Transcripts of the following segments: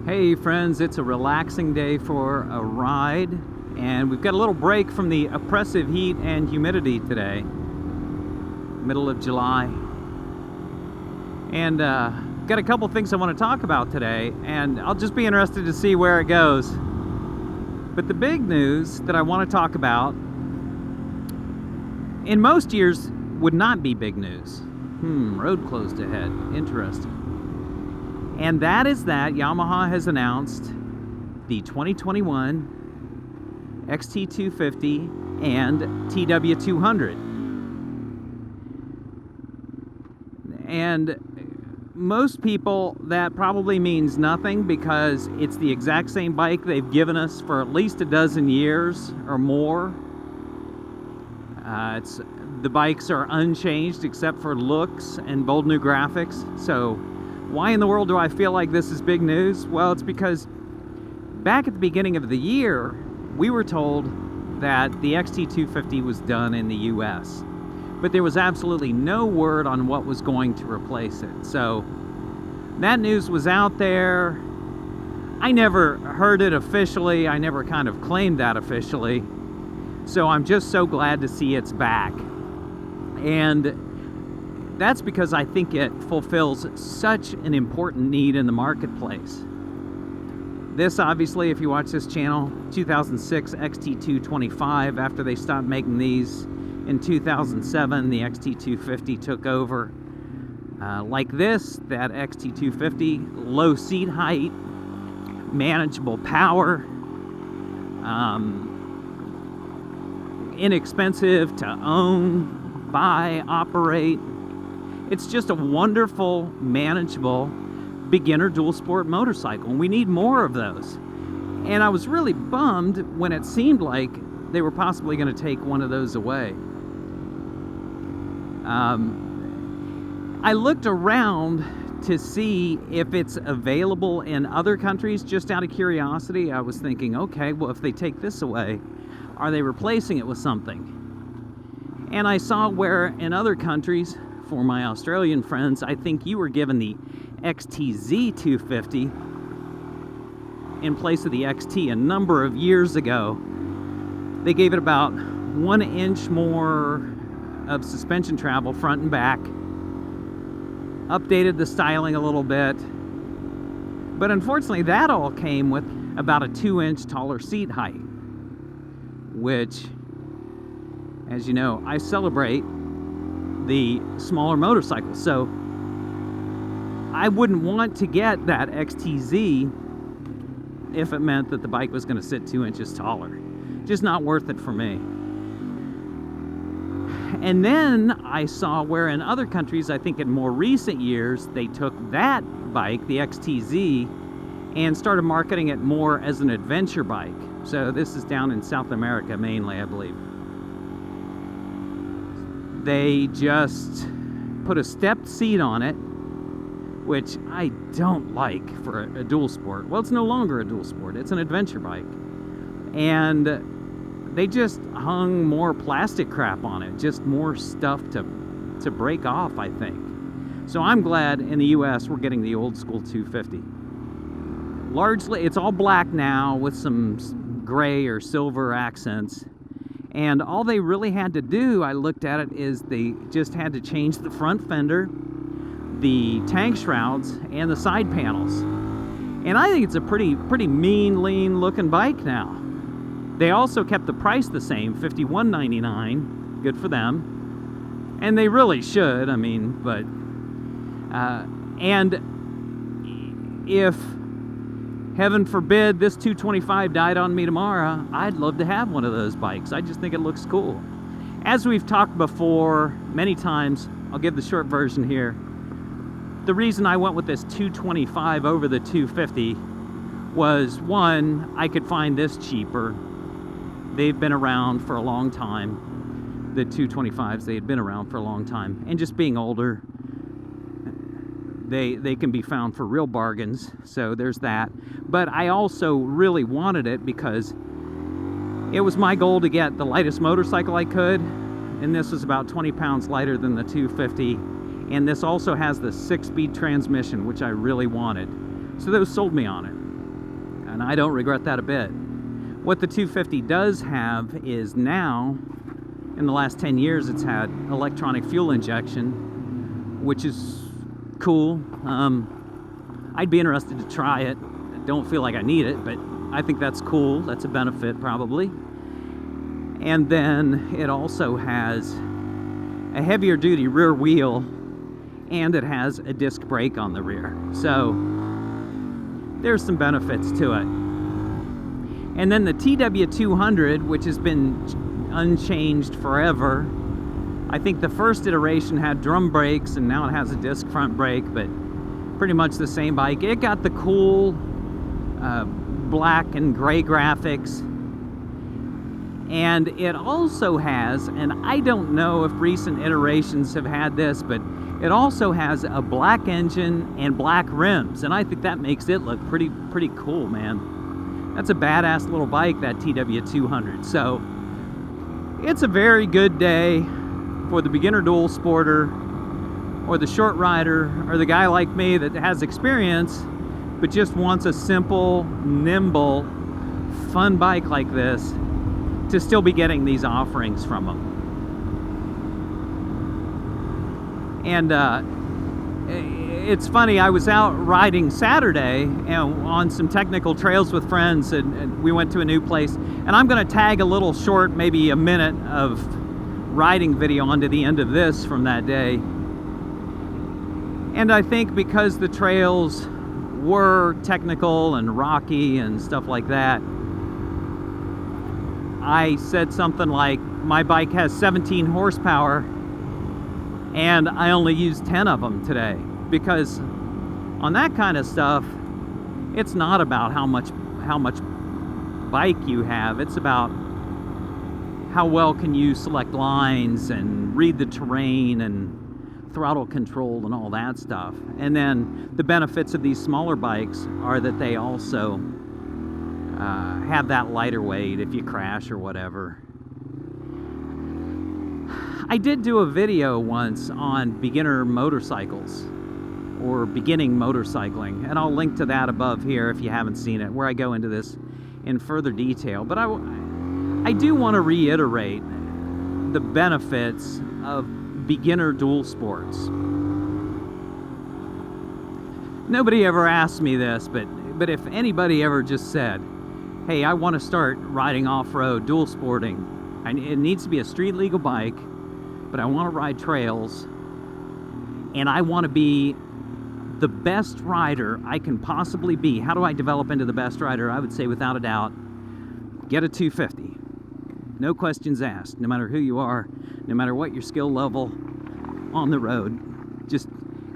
Hey friends, it's a relaxing day for a ride, and we've got a little break from the oppressive heat and humidity today, middle of July. And got a couple things I want to talk about today, and I'll just be interested to see where it goes. But the big news that I want to talk about in most years would not be big news. Road closed ahead. Interesting. And that is that Yamaha has announced the 2021 XT250 and TW200. And most people, that probably means nothing because it's the exact same bike they've given us for at least a dozen years or more. The bikes are unchanged except for looks and bold new graphics. So why in the world do I feel like this is big news? Well, it's because back at the beginning of the year, we were told that the XT250 was done in the US, but there was absolutely no word on what was going to replace it. So that news was out there. I never heard it officially. I never kind of claimed that officially. So I'm just so glad to see it's back. And that's because I think it fulfills such an important need in the marketplace. This, obviously, if you watch this channel, 2006 XT225, after they stopped making these in 2007, the XT250 took over. Like this, that XT250, low seat height, manageable power, inexpensive to own, buy, operate. It's just a wonderful, manageable, beginner dual sport motorcycle. We need more of those. And I was really bummed when it seemed like they were possibly going to take one of those away. I looked around to see if it's available in other countries just out of curiosity. I was thinking, okay, well, if they take this away, are they replacing it with something? And I saw where in other countries, for my Australian friends, I think you were given the XTZ250 in place of the XT a number of years ago. They gave it about 1 inch more of suspension travel front and back, updated the styling a little bit, but unfortunately that all came with about a 2-inch taller seat height, which, as you know, I celebrate the smaller motorcycles, so I wouldn't want to get that XTZ if it meant that the bike was going to sit 2 inches taller. Just not worth it for me. And then I saw where in other countries, I think in more recent years, they took that bike, the XTZ, and started marketing it more as an adventure bike. So this is down in South America mainly, I believe. They just put a stepped seat on it, which I don't like for a dual sport. Well, it's no longer a dual sport. It's an adventure bike. And they just hung more plastic crap on it, just more stuff to break off, I think. So I'm glad in the US we're getting the old school 250. Largely, it's all black now with some gray or silver accents. And all they really had to do, I looked at it, is they just had to change the front fender, the tank shrouds, and the side panels. And I think it's a pretty mean, lean looking bike now. They also kept the price the same, $51.99. Good for them. And they really should, I mean, but... and if, heaven forbid, this 225 died on me tomorrow, I'd love to have one of those bikes. I just think it looks cool. As we've talked before many times, I'll give the short version here. The reason I went with this 225 over the 250 was, one, I could find this cheaper. They've been around for a long time. The 225s, they had been around for a long time. And just being older, they can be found for real bargains, so there's that. But I also really wanted it because it was my goal to get the lightest motorcycle I could, and this was about 20 pounds lighter than the 250, and this also has the 6-speed transmission, which I really wanted. So those sold me on it. And I don't regret that a bit. What the 250 does have is now, in the last 10 years, it's had electronic fuel injection, which is cool. I'd be interested to try it. I don't feel like I need it, but I think that's cool. That's a benefit, probably. And then it also has a heavier duty rear wheel, and it has a disc brake on the rear. So there's some benefits to it. And then the TW200, which has been unchanged forever. I think the first iteration had drum brakes, and now it has a disc front brake, but pretty much the same bike. It got the cool black and gray graphics. And it also has, and I don't know if recent iterations have had this, but it also has a black engine and black rims, and I think that makes it look pretty cool, man. That's a badass little bike, that TW200. So it's a very good day for the beginner dual sporter, or the short rider, or the guy like me that has experience but just wants a simple, nimble, fun bike like this to still be getting these offerings from them. And it's funny, I was out riding Saturday and on some technical trails with friends, and we went to a new place, and I'm going to tag a little short, maybe a minute of riding video onto the end of this from that day. And I think because the trails were technical and rocky and stuff like that, I said something like, my bike has 17 horsepower and I only used 10 of them today. Because on that kind of stuff, it's not about how much bike you have. It's about how well can you select lines and read the terrain and throttle control and all that stuff. And then the benefits of these smaller bikes are that they also have that lighter weight if you crash or whatever. I did do a video once on beginner motorcycles, or beginning motorcycling, and I'll link to that above here if you haven't seen it, where I go into this in further detail. But I do want to reiterate the benefits of beginner dual sports. Nobody ever asked me this, but if anybody ever just said, hey, I want to start riding off-road dual sporting, and it needs to be a street legal bike, but I want to ride trails, and I want to be the best rider I can possibly be. How do I develop into the best rider? I would say without a doubt, get a 250. No questions asked, no matter who you are, no matter what your skill level on the road. Just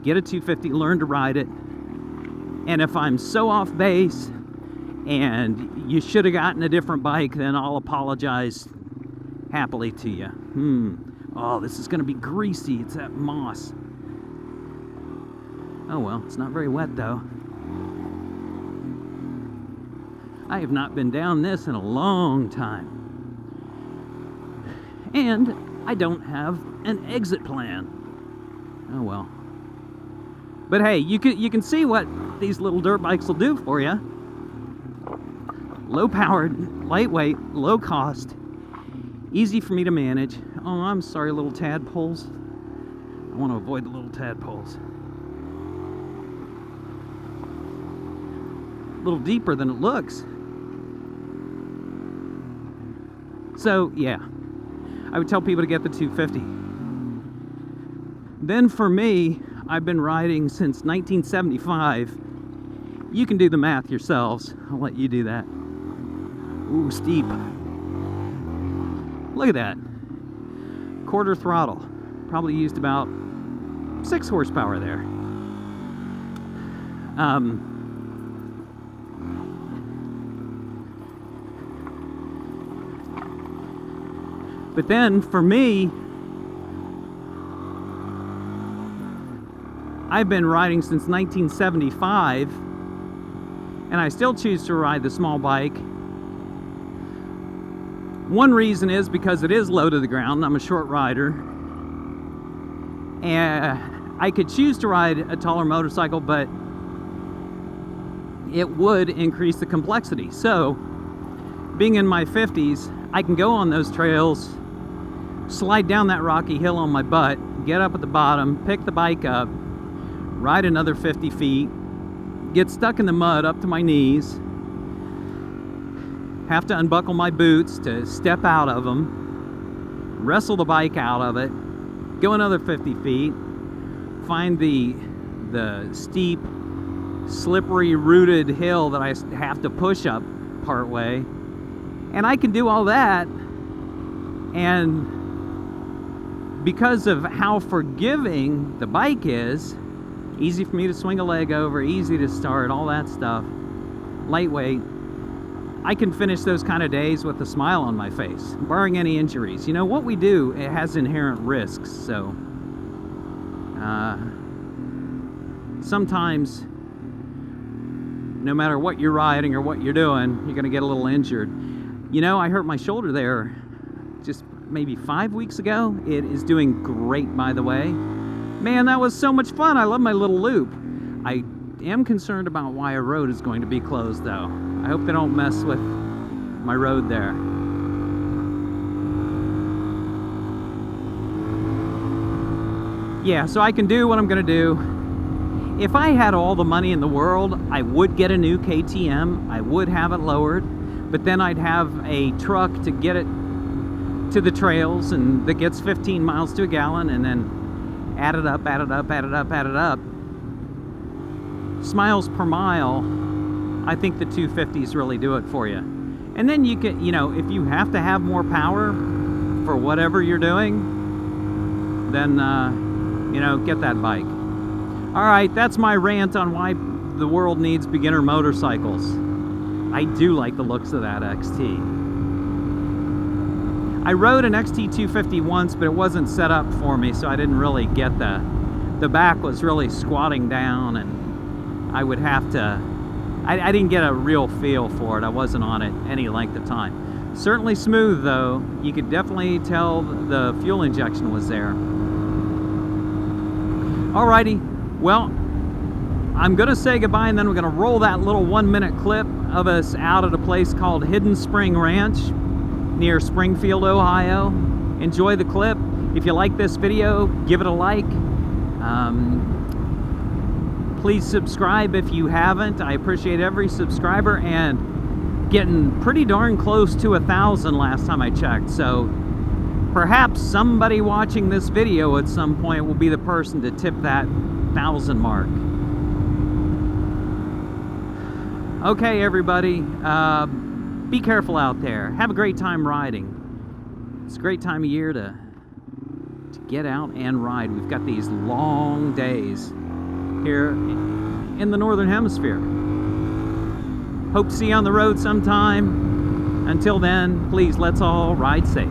get a 250, learn to ride it. And if I'm so off base and you should have gotten a different bike, then I'll apologize happily to you. Oh, this is going to be greasy. It's that moss. Oh well, it's not very wet though. I have not been down this in a long time. And I don't have an exit plan. Oh well. But hey, you can see what these little dirt bikes will do for you. Low powered, lightweight, low cost, easy for me to manage. Oh, I'm sorry, little tadpoles. I want to avoid the little tadpoles. A little deeper than it looks. So, yeah, I would tell people to get the 250. Then for me, I've been riding since 1975. You can do the math yourselves. I'll let you do that. Ooh, steep. Look at that. Quarter throttle. Probably used about 6 horsepower there. But then for me, I've been riding since 1975, and I still choose to ride the small bike. One reason is because it is low to the ground. I'm a short rider, and I could choose to ride a taller motorcycle, but it would increase the complexity. So, being in my 50s, I can go on those trails, slide down that rocky hill on my butt, get up at the bottom, pick the bike up, ride another 50 feet, get stuck in the mud up to my knees, have to unbuckle my boots to step out of them, wrestle the bike out of it, go another 50 feet, find the steep, slippery, rooted hill that I have to push up part way, and I can do all that. And because of how forgiving the bike is, easy for me to swing a leg over, easy to start, all that stuff, lightweight, I can finish those kind of days with a smile on my face, barring any injuries. You know, what we do, it has inherent risks, so sometimes, no matter what you're riding or what you're doing, you're going to get a little injured. You know, I hurt my shoulder there just maybe 5 weeks ago. It is doing great, by the way. Man, that was so much fun. I love my little loop. I am concerned about why a road is going to be closed, though. I hope they don't mess with my road there. Yeah, so I can do what I'm going to do. If I had all the money in the world, I would get a new KTM. I would have it lowered, but then I'd have a truck to get it to the trails, and that gets 15 miles to a gallon, and then add it up, add it up, add it up, add it up. Miles per mile, I think the 250s really do it for you. And then you can, you know, if you have to have more power for whatever you're doing, then, you know, get that bike. All right, that's my rant on why the world needs beginner motorcycles. I do like the looks of that XT. I rode an XT250 once, but it wasn't set up for me, so I didn't really get the back was really squatting down, and I would have to, I didn't get a real feel for it. I wasn't on it any length of time. Certainly smooth, though. You could definitely tell the fuel injection was there. Alrighty, well, I'm gonna say goodbye, and then we're gonna roll that little 1-minute clip of us out at a place called Hidden Spring Ranch near Springfield, Ohio. Enjoy the clip. If you like this video, give it a like. Please subscribe if you haven't. I appreciate every subscriber, and getting pretty darn close to 1,000 last time I checked. So perhaps somebody watching this video at some point will be the person to tip that 1,000 mark. Okay, everybody. Be careful out there. Have a great time riding. It's a great time of year to get out and ride. We've got these long days here in the Northern Hemisphere. Hope to see you on the road sometime. Until then, please, let's all ride safe.